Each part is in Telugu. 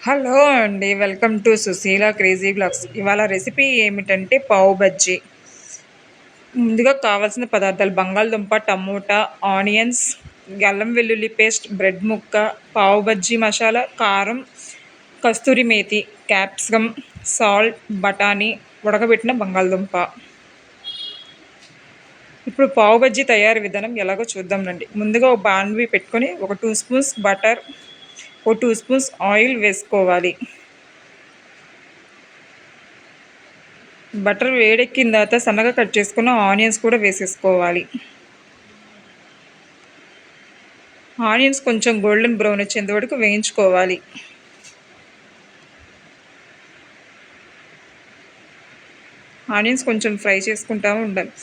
హలో అండి. Welcome to Sushila crazy blogs. ఇవాళ రెసిపీ ఏమిటంటే పావు బజ్జీ. ముందుగా కావాల్సిన పదార్థాలు బంగాళదుంప, టమోటా, ఆనియన్స్, అల్లం వెల్లుల్లి పేస్ట్, బ్రెడ్ ముక్క, పావు బజ్జీ మసాలా, కారం, కస్తూరి మేతి, క్యాప్సికమ్, సాల్ట్, బఠానీ, ఉడకబెట్టిన బంగాళదుంప. ఇప్పుడు పావు బజ్జీ తయారీ విధానం ఎలాగో చూద్దాం రండి. ముందుగా ఒక బాండ్వి పెట్టుకొని ఒక 2 స్పూన్స్ బటర్, ఒక 2 స్పూన్స్ ఆయిల్ వేసుకోవాలి. బటర్ వేడెక్కిన తర్వాత సన్నగా కట్ చేసుకున్న ఆనియన్స్ కూడా వేసేసుకోవాలి. ఆనియన్స్ కొంచెం గోల్డెన్ బ్రౌన్ వచ్చేంత వరకు వేయించుకోవాలి. ఆనియన్స్ కొంచెం ఫ్రై చేసుకుంటూ ఉండాలి.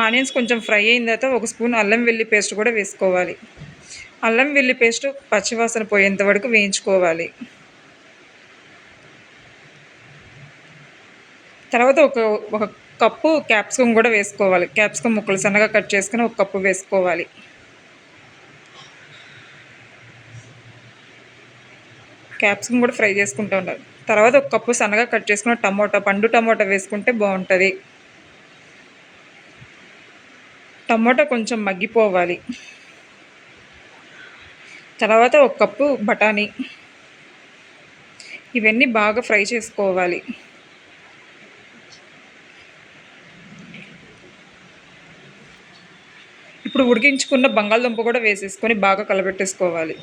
ఆనియన్స్ కొంచెం ఫ్రై అయిన తర్వాత ఒక స్పూన్ అల్లం వెల్లి పేస్ట్ కూడా వేసుకోవాలి. అల్లం వెల్లి పేస్ట్ పచ్చివాసన పోయేంత వరకు వేయించుకోవాలి. తర్వాత ఒక కప్పు క్యాప్సికమ్ కూడా వేసుకోవాలి. క్యాప్సికమ్ ముక్కలు సన్నగా కట్ చేసుకుని ఒక కప్పు వేసుకోవాలి. క్యాప్సికమ్ కూడా ఫ్రై చేసుకుంటూ ఉండాలి. తర్వాత ఒక కప్పు సన్నగా కట్ చేసుకున్న పండు టమోటా వేసుకుంటే బాగుంటుంది. టమోటా కొంచెం మగ్గిపోవాలి. తర్వాత ఒక కప్పు బఠానీ, ఇవన్నీ బాగా ఫ్రై చేసుకోవాలి. ఇప్పుడు ఉడికించుకున్న బంగాళదుంప కూడా వేసేసుకొని బాగా కలబెట్టేసుకోవాలి.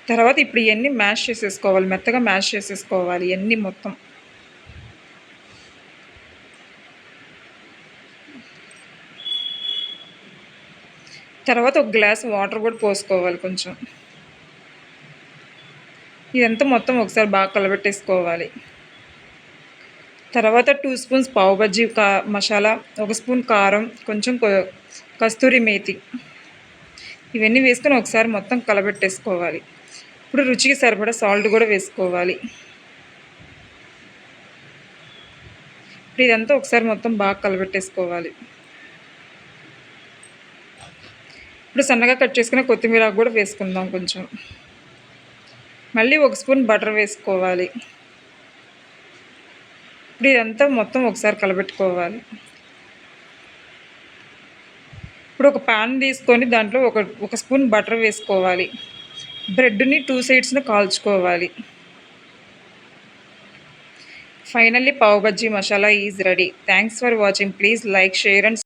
తర్వాత ఇప్పుడు ఇవన్నీ మ్యాష్ చేసేసుకోవాలి. మెత్తగా మ్యాష్ చేసేసుకోవాలి ఇవన్నీ మొత్తం. తర్వాత ఒక గ్లాస్ వాటర్ కూడా పోసుకోవాలి కొంచెం. ఇదంతా మొత్తం ఒకసారి బాగా కలబెట్టేసుకోవాలి. తర్వాత 2 స్పూన్స్ పావు బజ్జీ మసాలా, ఒక స్పూన్ కారం, కొంచెం కస్తూరి మేతి, ఇవన్నీ వేసుకొని ఒకసారి మొత్తం కలబెట్టేసుకోవాలి. ఇప్పుడు రుచికి సరిపడా సాల్ట్ కూడా వేసుకోవాలి. ఇప్పుడు ఇదంతా ఒకసారి మొత్తం బాగా కలబెట్టేసుకోవాలి. ఇప్పుడు సన్నగా కట్ చేసుకుని కొత్తిమీర కూడా వేసుకుందాం కొంచెం. మళ్ళీ ఒక స్పూన్ బటర్ వేసుకోవాలి. ఇప్పుడు ఇదంతా మొత్తం ఒకసారి కలబెట్టుకోవాలి. ఇప్పుడు ఒక పాన్ తీసుకొని దాంట్లో ఒక స్పూన్ బటర్ వేసుకోవాలి. బ్రెడ్ని 2 సైడ్స్ని కాల్చుకోవాలి. Finally pav bajji masala is ready. Thanks for watching. Please like, share and